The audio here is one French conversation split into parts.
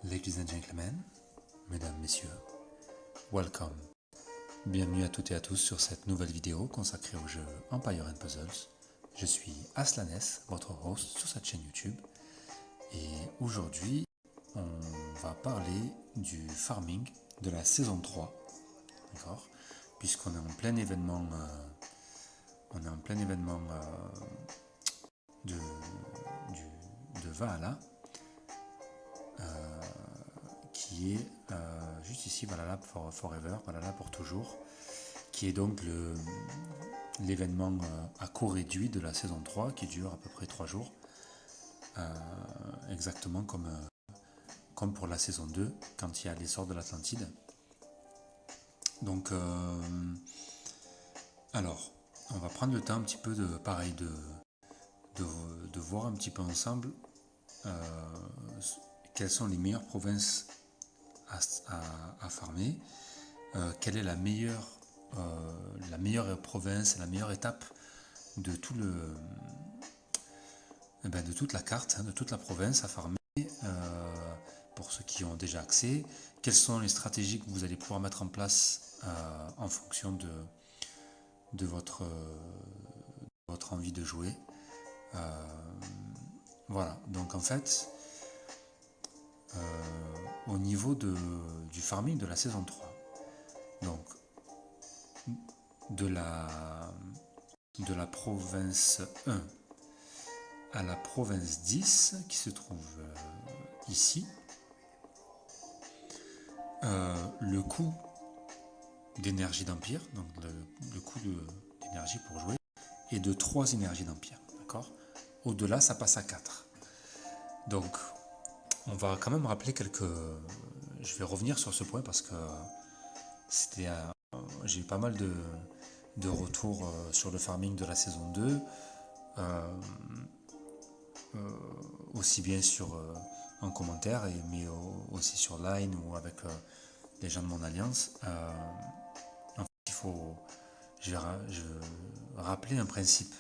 Ladies and gentlemen, mesdames, messieurs, welcome. Bienvenue à toutes et à tous sur cette nouvelle vidéo consacrée au jeu Empire & Puzzles. Je suis Aslanes, votre host sur cette chaîne YouTube. Et aujourd'hui, on va parler du farming de la saison 3. D'accord ? Puisqu'on est en plein événement, de Valhalla. Qui est juste ici, Valhalla Forever, Valhalla pour toujours, qui est donc l'événement à court réduit de la saison 3, qui dure à peu près 3 jours, exactement comme pour la saison 2, quand il y a l'essor de l'Atlantide. Donc, alors, on va prendre le temps un petit peu de voir un petit peu ensemble quelles sont les meilleures provinces à farmer, quelle est la meilleure province, la meilleure étape de toute la carte, de toute la province à farmer, pour ceux qui ont déjà accès, quelles sont les stratégies que vous allez pouvoir mettre en place en fonction de votre envie de jouer. Voilà, donc en fait, au niveau du farming de la saison 3, donc de la province 1 à la province 10 qui se trouve ici, le coût d'énergie d'empire, donc le coût d'énergie pour jouer, est de 3 énergies d'empire. D'accord ? Au-delà, ça passe à 4. Donc, on va quand même rappeler je vais revenir sur ce point parce que j'ai eu pas mal de retours sur le farming de la saison 2, aussi bien en commentaire, mais aussi sur Line ou avec les gens de mon alliance. En fait, je vais rappeler un principe.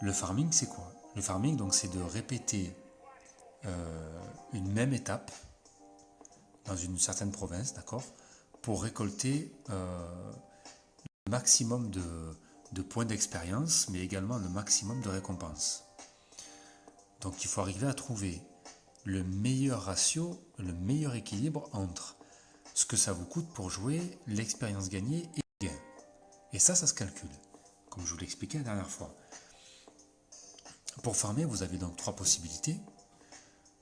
Le farming, c'est quoi ? Le farming, donc, c'est de répéter une même étape dans une certaine province, d'accord, pour récolter le maximum de points d'expérience, mais également le maximum de récompenses. Donc il faut arriver à trouver le meilleur ratio, le meilleur équilibre entre ce que ça vous coûte pour jouer, l'expérience gagnée et le gain. Et ça se calcule, comme je vous l'expliquais la dernière fois. Pour farmer, vous avez donc 3 possibilités.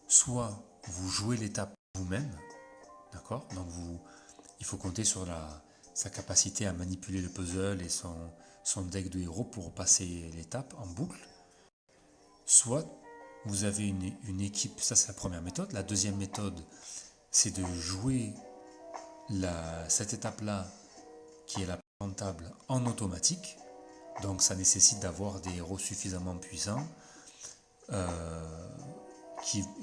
Soit vous jouez l'étape vous-même, d'accord ? Donc il faut compter sur sa capacité à manipuler le puzzle et son deck de héros pour passer l'étape en boucle. Soit vous avez une équipe, ça c'est la première méthode. La deuxième méthode, c'est de jouer cette étape-là, qui est la plus rentable, en automatique. Donc ça nécessite d'avoir des héros suffisamment puissants,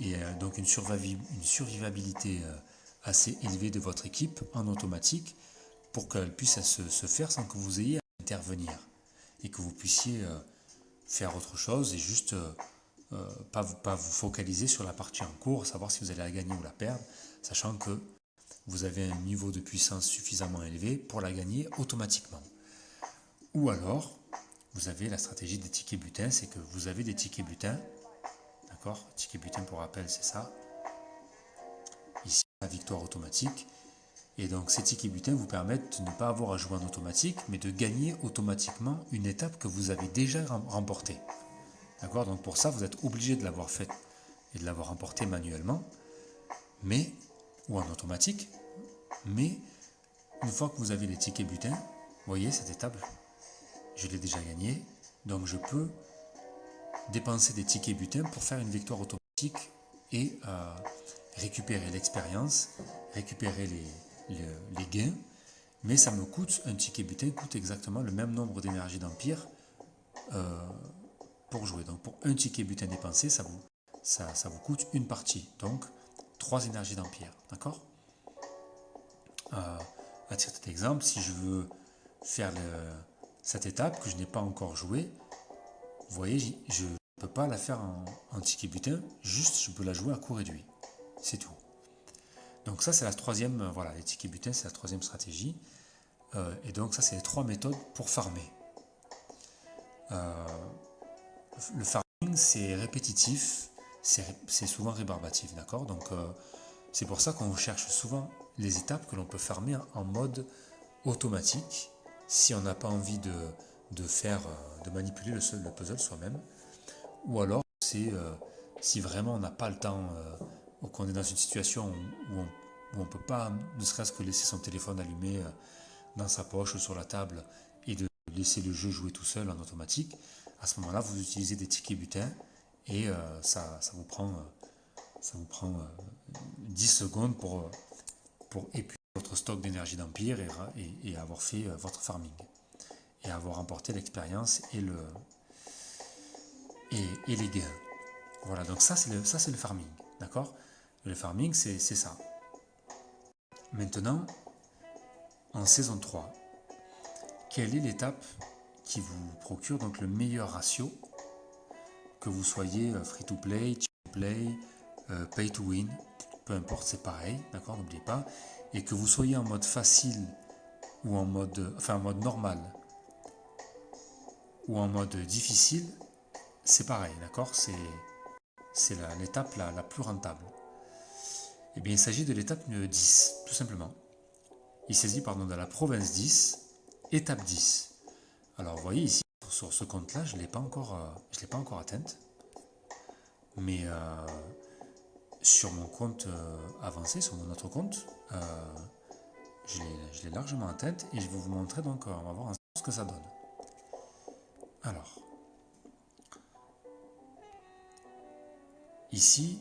et donc une survivabilité assez élevée de votre équipe en automatique, pour qu'elle puisse se faire sans que vous ayez à intervenir, et que vous puissiez faire autre chose et juste pas vous focaliser sur la partie en cours, savoir si vous allez la gagner ou la perdre, sachant que vous avez un niveau de puissance suffisamment élevé pour la gagner automatiquement. Ou alors, vous avez la stratégie des tickets butins, c'est que vous avez des tickets butins, d'accord ? Ticket butin, pour rappel, c'est ça. Ici, la victoire automatique. Et donc ces tickets butins vous permettent de ne pas avoir à jouer en automatique, mais de gagner automatiquement une étape que vous avez déjà remportée. D'accord ? Donc pour ça, vous êtes obligé de l'avoir faite et de l'avoir remportée manuellement, ou en automatique. Mais une fois que vous avez les tickets butins, vous voyez, cette étape, je l'ai déjà gagnée, donc je peux dépenser des tickets butins pour faire une victoire automatique et récupérer l'expérience, récupérer les gains, mais ça me coûte, un ticket butin coûte exactement le même nombre d'énergie d'empire pour jouer. Donc pour un ticket butin dépensé, ça vous coûte une partie, donc 3 énergies d'empire, d'accord ? À titre d'exemple, si je veux faire cette étape que je n'ai pas encore jouée, vous voyez, je ne peux pas la faire en ticket butin, juste je peux la jouer à coût réduit, c'est tout. Donc ça, c'est la troisième, voilà, les tickets butin, c'est la troisième stratégie. Et donc ça, c'est les 3 méthodes pour farmer. Le farming, c'est répétitif, c'est souvent rébarbatif, d'accord? Donc c'est pour ça qu'on cherche souvent les étapes que l'on peut farmer en mode automatique, si on n'a pas envie de manipuler le puzzle soi-même, ou alors c'est si vraiment on n'a pas le temps, ou qu'on est dans une situation où on ne peut pas, ne serait-ce que laisser son téléphone allumé dans sa poche ou sur la table et de laisser le jeu jouer tout seul en automatique, à ce moment-là, vous utilisez des tickets butin et ça vous prend 10 secondes pour épuiser votre stock d'énergie d'Empire et avoir fait votre farming et avoir remporté l'expérience et les gains. Voilà, donc ça c'est le farming, d'accord? Le farming, c'est ça. Maintenant, en saison 3, quelle est l'étape qui vous procure donc le meilleur ratio, que vous soyez free to play, cheap to play, pay to win, peu importe, c'est pareil, d'accord, n'oubliez pas, et que vous soyez en mode facile ou en mode normal ou en mode difficile, c'est pareil, d'accord, c'est l'étape la plus rentable. Eh bien, il s'agit de l'étape 10, tout simplement. Il s'agit de la province 10, étape 10. Alors, vous voyez ici, sur ce compte-là, je ne l'ai pas encore atteinte. Mais sur mon compte avancé, sur mon autre compte, je l'ai largement atteinte et je vais vous montrer, donc on va voir ce que ça donne. Alors, ici,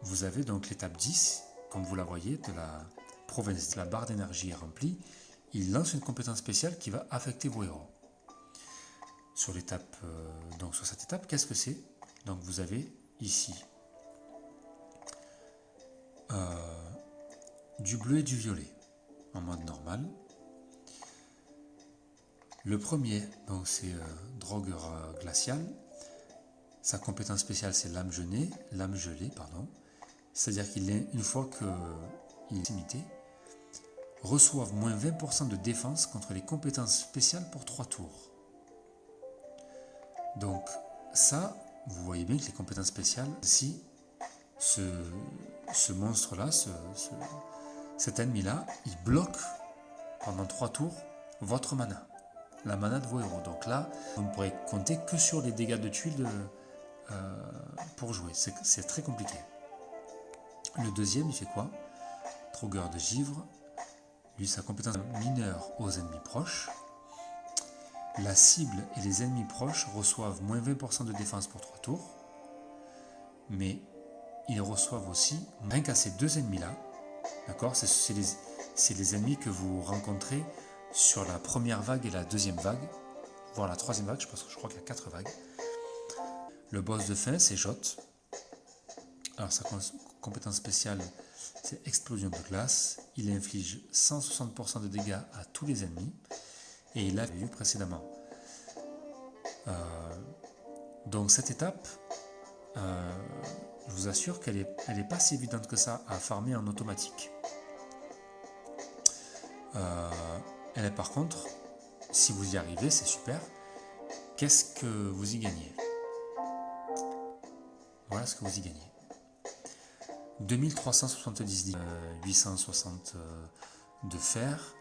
vous avez donc l'étape 10, comme vous la voyez, de la province. La barre d'énergie est remplie. Il lance une compétence spéciale qui va affecter vos héros. Sur cette étape, qu'est-ce que c'est? Donc vous avez ici du bleu et du violet en mode normal. Le premier, donc c'est Drogueur glacial. Sa compétence spéciale, c'est lame gelée, C'est-à-dire une fois qu'il est limité, reçoivent moins 20% de défense contre les compétences spéciales pour 3 tours. Donc ça, vous voyez bien que les compétences spéciales, si ce monstre-là, cet ennemi-là, il bloque pendant 3 tours votre mana, la mana de vos héros. Donc là, vous ne pourrez compter que sur les dégâts de tuiles pour jouer. C'est très compliqué. Le deuxième, il fait quoi? Trogueur de givre. Lui, sa compétence mineure aux ennemis proches. La cible et les ennemis proches reçoivent moins 20% de défense pour 3 tours. Mais ils reçoivent aussi, rien qu'à ces deux ennemis-là, d'accord, c'est les ennemis que vous rencontrez sur la première vague et la deuxième vague, voire la troisième vague, je crois qu'il y a 4 vagues. Le boss de fin, c'est Jot. Alors sa compétence spéciale, c'est explosion de glace. Il inflige 160% de dégâts à tous les ennemis. Et il l'a vu précédemment. Donc cette étape, je vous assure qu'elle est pas si évidente que ça à farmer en automatique. Elle est par contre, si vous y arrivez, c'est super. Qu'est-ce que vous y gagnez? Voilà ce que vous y gagnez. 2370 860 de fer,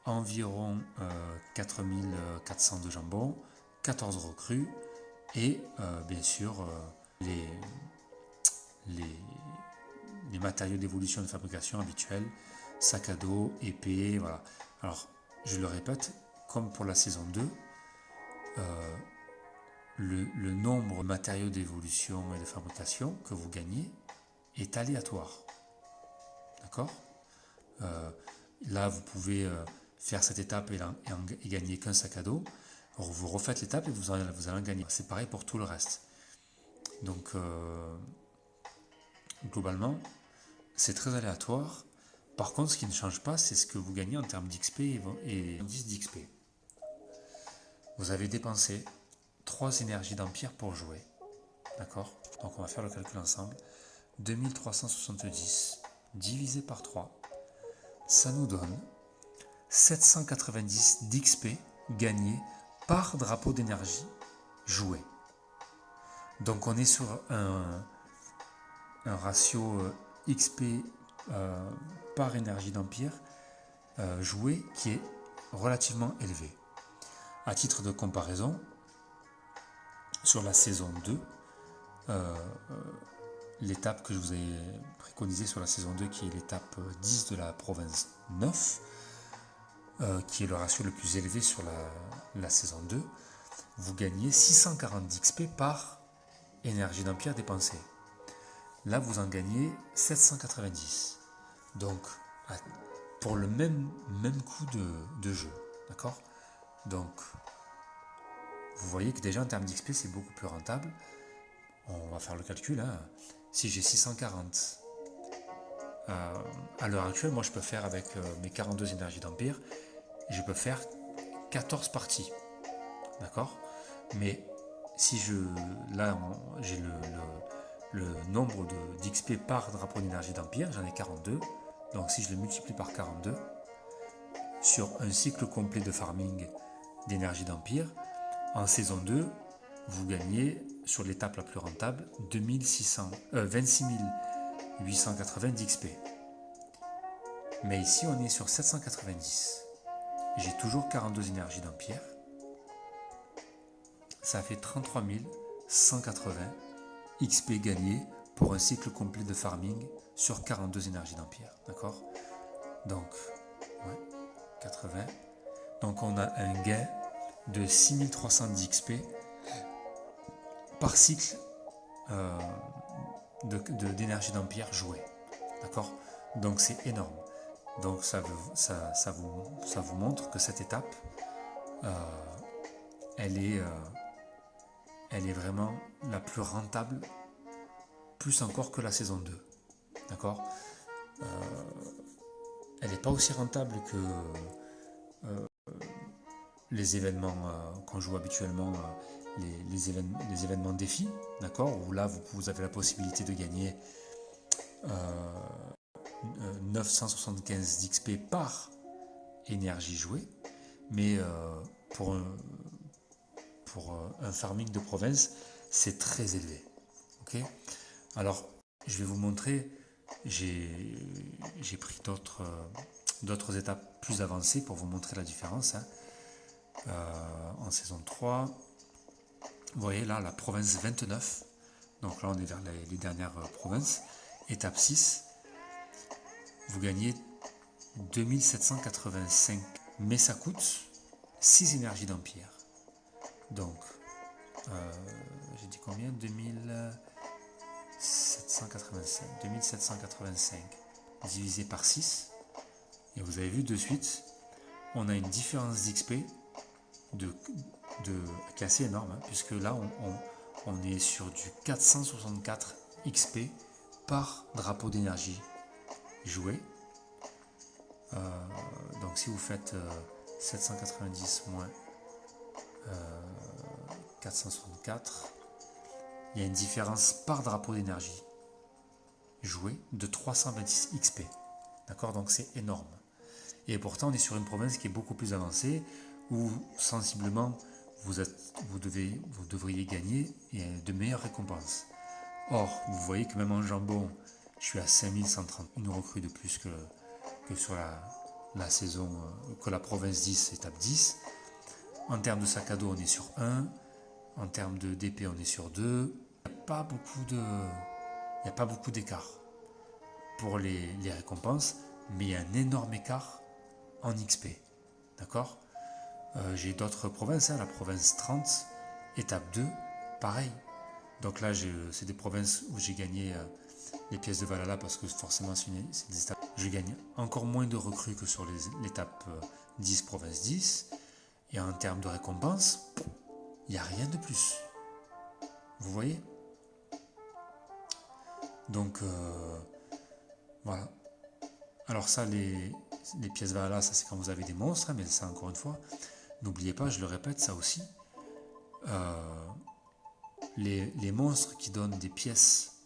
environ 4400 de jambon, 14 recrues et bien sûr les matériaux d'évolution de fabrication habituels, sac à dos, épée, voilà. Alors, je le répète, comme pour la saison 2, le nombre de matériaux d'évolution et de fabrication que vous gagnez est aléatoire. D'accord? Là, vous pouvez faire cette étape et gagner qu'un sac à dos. Alors, vous refaites l'étape et vous allez en gagner. C'est pareil pour tout le reste. Donc, globalement, c'est très aléatoire. Par contre, ce qui ne change pas, c'est ce que vous gagnez en termes d'XP et 10 d'XP. Vous avez dépensé 3 énergies d'Empire pour jouer. D'accord? Donc on va faire le calcul ensemble. 2370 divisé par 3, ça nous donne 790 d'XP gagnés par drapeau d'énergie joué. Donc on est sur un ratio XP par énergie d'Empire joué qui est relativement élevé. À titre de comparaison, sur la saison 2, l'étape que je vous ai préconisée sur la saison 2, qui est l'étape 10 de la province 9, qui est le ratio le plus élevé sur la saison 2, vous gagnez 640 d'XP par énergie d'Empire dépensée. Là, vous en gagnez 790. Donc, pour le même coût de jeu. D'accord? Donc, vous voyez que déjà en termes d'XP, c'est beaucoup plus rentable. On va faire le calcul. Hein. Si j'ai 640, à l'heure actuelle, moi je peux faire avec mes 42 énergies d'Empire, je peux faire 14 parties. D'accord? Mais si j'ai le nombre d'XP par drapeau d'énergie d'Empire, j'en ai 42. Donc si je le multiplie par 42, sur un cycle complet de farming d'énergie d'Empire, en saison 2, vous gagnez sur l'étape la plus rentable 26 880 d'XP. Mais ici on est sur 790. J'ai toujours 42 énergies d'Empire. Ça fait 33 180 XP gagnés pour un cycle complet de farming sur 42 énergies d'Empire. D'accord? Donc, 80. Donc on a un gain de 6310 XP par cycle d'énergie d'Empire joué. D'accord? Donc c'est énorme. Donc ça vous montre que cette étape, elle est vraiment la plus rentable, plus encore que la saison 2. D'accord? Elle n'est pas aussi rentable que les événements qu'on joue habituellement, les événements défis, d'accord? Où là, vous avez la possibilité de gagner 975 d'XP par énergie jouée, mais pour un farming de province, c'est très élevé. Okay? Alors, je vais vous montrer, j'ai pris d'autres étapes plus avancées pour vous montrer la différence. Hein. En saison 3, vous voyez là, la province 29, donc là on est vers les dernières provinces, étape 6, vous gagnez 2785, mais ça coûte 6 énergies d'Empire. Donc, j'ai dit combien? 2785 divisé par 6, et vous avez vu de suite, on a une différence d'XP qui est assez énorme, hein, puisque là on est sur du 464 XP par drapeau d'énergie joué. Donc si vous faites 790 moins 464, il y a une différence par drapeau d'énergie joué de 326 XP. D'accord? Donc c'est énorme. Et pourtant on est sur une province qui est beaucoup plus avancée, où sensiblement vous devriez gagner de meilleures récompenses. Or, vous voyez que même en jambon, je suis à 5130, une recrue de plus que sur la saison, que la province 10, étape 10. En termes de sac à dos, on est sur 1. En termes de DP, on est sur 2. Il n'y a pas beaucoup d'écart pour les récompenses, mais il y a un énorme écart en XP. D'accord? J'ai d'autres provinces, hein, la province 30, étape 2, pareil. Donc là, c'est des provinces où j'ai gagné les pièces de Valhalla parce que forcément, c'est des étapes. Je gagne encore moins de recrues que sur l'étape 10, province 10. Et en termes de récompenses, il n'y a rien de plus. Vous voyez? Donc, voilà. Alors ça, les pièces Valhalla, ça c'est quand vous avez des monstres, hein, mais ça encore une fois, n'oubliez pas, je le répète, ça aussi, les monstres qui donnent des pièces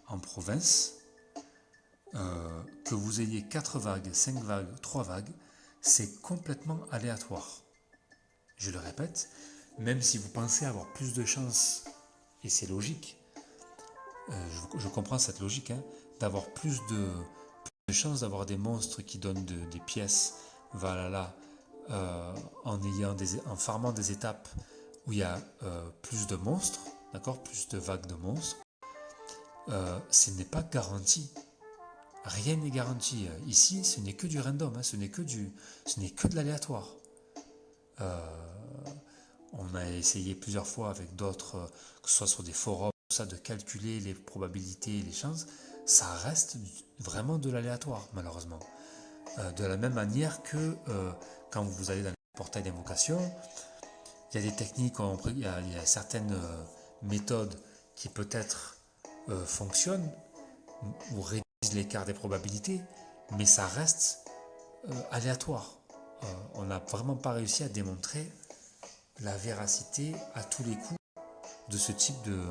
en province, que vous ayez 4 vagues, 5 vagues, 3 vagues, c'est complètement aléatoire. Je le répète, même si vous pensez avoir plus de chances, et c'est logique, je comprends cette logique, hein, d'avoir plus de chances d'avoir des monstres qui donnent des pièces, voilà, en farmant des étapes où il y a plus de monstres, d'accord, plus de vagues de monstres, ce n'est pas garanti. Rien n'est garanti. Ici, ce n'est que du random, hein, ce n'est que de l'aléatoire. On a essayé plusieurs fois avec d'autres, que ce soit sur des forums, ça, de calculer les probabilités et les chances. Ça reste vraiment de l'aléatoire, malheureusement. De la même manière que quand vous allez dans les portails d'invocation, il y a des techniques, il y a certaines méthodes qui peut-être fonctionnent ou réduisent l'écart des probabilités, mais ça reste aléatoire. On n'a vraiment pas réussi à démontrer la véracité à tous les coups de ce type de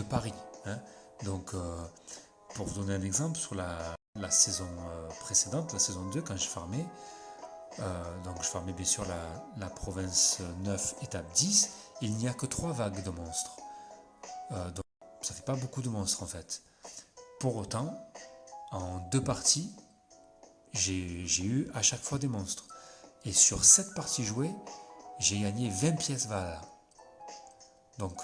pari, hein. Donc, pour vous donner un exemple, sur la saison précédente, la saison 2, quand je farmais, donc je farmais bien sûr la province 9, étape 10, il n'y a que 3 vagues de monstres. Donc ça fait pas beaucoup de monstres en fait. Pour autant, en 2 parties, j'ai eu à chaque fois des monstres. Et sur 7 parties jouées, j'ai gagné 20 pièces Valhalla. Donc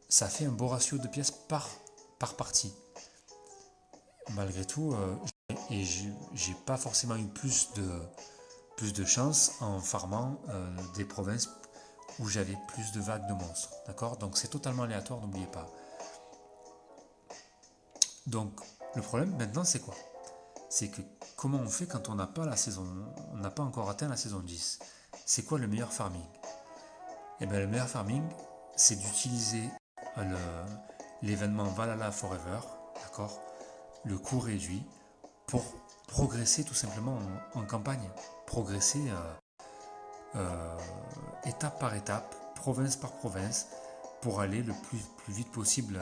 ça fait un beau ratio de pièces par partie. Malgré tout, et j'ai pas forcément eu plus de chance en farmant des provinces où j'avais plus de vagues de monstres. D'accord? Donc c'est totalement aléatoire, n'oubliez pas. Donc le problème maintenant c'est quoi? C'est que comment on fait quand on n'a pas encore atteint la saison 10? C'est quoi le meilleur farming? Eh bien le meilleur farming, c'est d'utiliser l'événement Valhalla Forever, d'accord, le coût réduit, pour progresser tout simplement en campagne, progresser étape par étape, province par province, pour aller le plus vite possible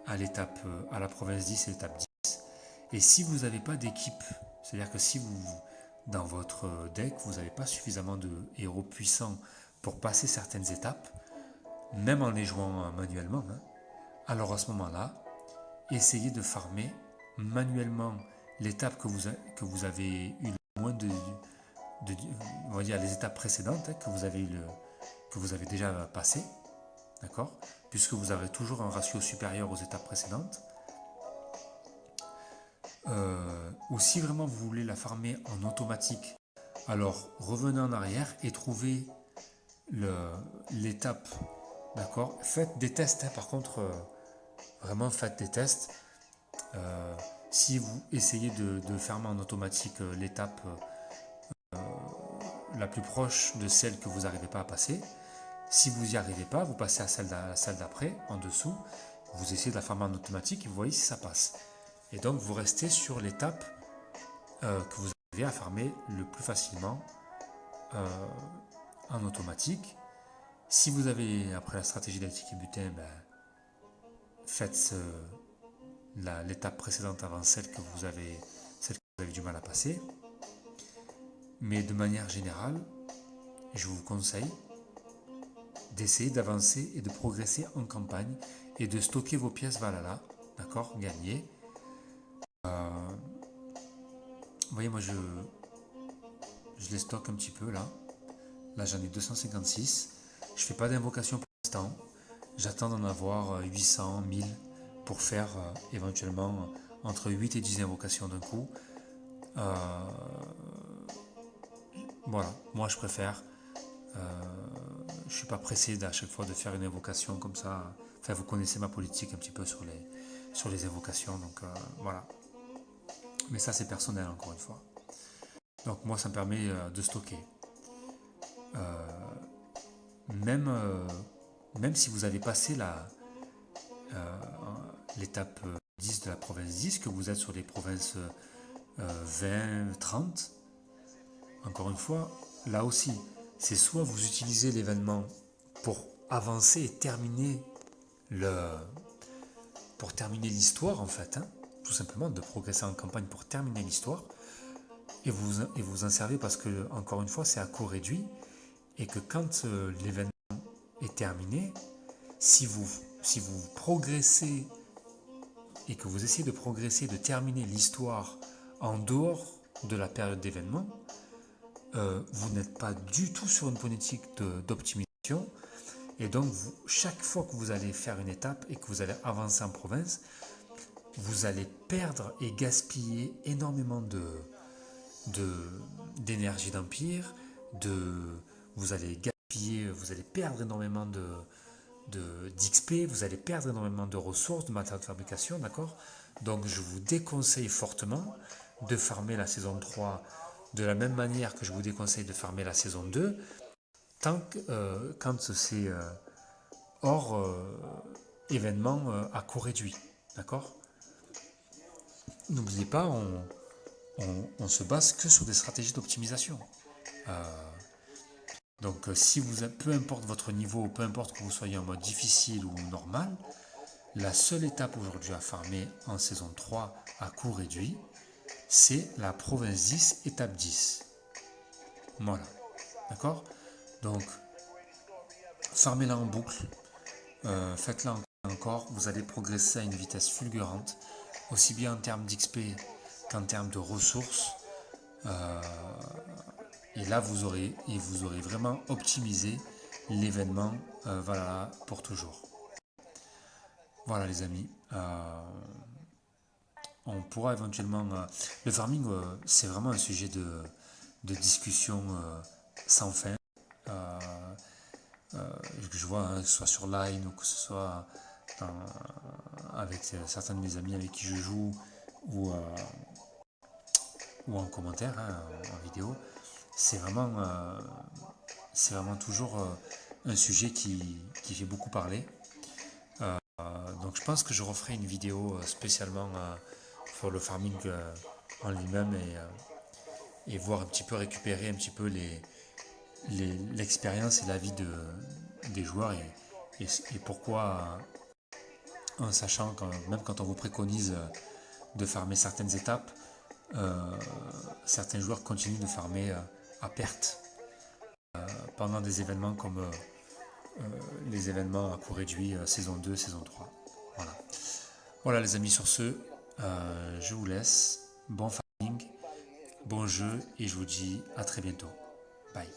à la province 10 et l'étape 10. Et si vous n'avez pas d'équipe, c'est-à-dire que si dans votre deck, vous n'avez pas suffisamment de héros puissants pour passer certaines étapes, même en les jouant manuellement, hein, alors à ce moment-là, essayez de farmer manuellement l'étape que vous avez eu le moins on va dire les étapes précédentes, hein, que vous avez déjà passées, d'accord, puisque vous avez toujours un ratio supérieur aux étapes précédentes. Ou si vraiment vous voulez la farmer en automatique, alors revenez en arrière et trouvez l'étape, d'accord. Faites des tests, hein, par contre, vraiment faites des tests. Si vous essayez de farmer en automatique l'étape la plus proche de celle que vous n'arrivez pas à passer, si vous n'y arrivez pas, vous passez à la salle d'après, en dessous, vous essayez de la farmer en automatique et vous voyez si ça passe. Et donc vous restez sur l'étape que vous arrivez à farmer le plus facilement en automatique. Si vous avez, après la stratégie d'Altic et Butin, faites l'étape précédente avant celle que vous avez du mal à passer. Mais de manière générale, je vous conseille d'essayer d'avancer et de progresser en campagne et de stocker vos pièces Valhalla, d'accord, gagnées. Vous voyez, moi je les stocke un petit peu là. Là j'en ai 256. Je fais pas d'invocation pour l'instant. J'attends d'en avoir 800, 1000 pour faire éventuellement entre 8 et 10 invocations d'un coup. Voilà, moi je préfère. Je suis pas pressé à chaque fois de faire une invocation comme ça. Enfin, vous connaissez ma politique un petit peu sur les invocations, donc voilà. Mais ça c'est personnel encore une fois. Donc moi ça me permet de stocker. Même si vous avez passé l'étape 10 de la province 10, que vous êtes sur les provinces 20, 30, encore une fois, là aussi, c'est soit vous utilisez l'événement pour avancer et terminer pour terminer l'histoire en fait, hein, tout simplement de progresser en campagne pour terminer l'histoire, et vous en servez parce que, encore une fois, c'est à coût réduit, et que quand l'événement est terminé, si vous, si vous progressez et que vous essayez de progresser, de terminer l'histoire en dehors de la période d'événement, vous n'êtes pas du tout sur une politique d'optimisation. Et donc, chaque fois que vous allez faire une étape et que vous allez avancer en province, vous allez perdre et gaspiller énormément d'énergie d'empire, vous allez gaspiller, vous allez perdre énormément d'XP, vous allez perdre énormément de ressources, de matériaux de fabrication, d'accord? Donc je vous déconseille fortement de farmer la saison 3 de la même manière que je vous déconseille de farmer la saison 2 quand c'est hors événement à coût réduit, d'accord? N'oubliez pas, on se base que sur des stratégies d'optimisation. Donc si vous, peu importe votre niveau, peu importe que vous soyez en mode difficile ou normal, la seule étape aujourd'hui à farmer en saison 3 à coût réduit, c'est la province 10, étape 10. Voilà. D'accord? Donc, farmez-la en boucle, faites-la encore, vous allez progresser à une vitesse fulgurante, aussi bien en termes d'XP qu'en termes de ressources. Et là, vous aurez vraiment optimisé l'événement voilà, pour toujours. Voilà les amis. On pourra éventuellement... le farming, c'est vraiment un sujet de discussion sans fin. Que je vois, hein, que ce soit sur Line ou que ce soit avec certains de mes amis avec qui je joue ou, ou en commentaire, hein, en vidéo, c'est vraiment toujours un sujet qui fait beaucoup parler. Donc je pense que je referai une vidéo spécialement pour le farming en lui-même et voir un petit peu récupérer un petit peu l'expérience et la vie des joueurs et pourquoi, en sachant que même quand on vous préconise de farmer certaines étapes, certains joueurs continuent de farmer à perte pendant des événements comme les événements à coût réduit saison 2, saison 3. Voilà. Voilà les amis, sur ce, je vous laisse. Bon farming, bon jeu et je vous dis à très bientôt. Bye.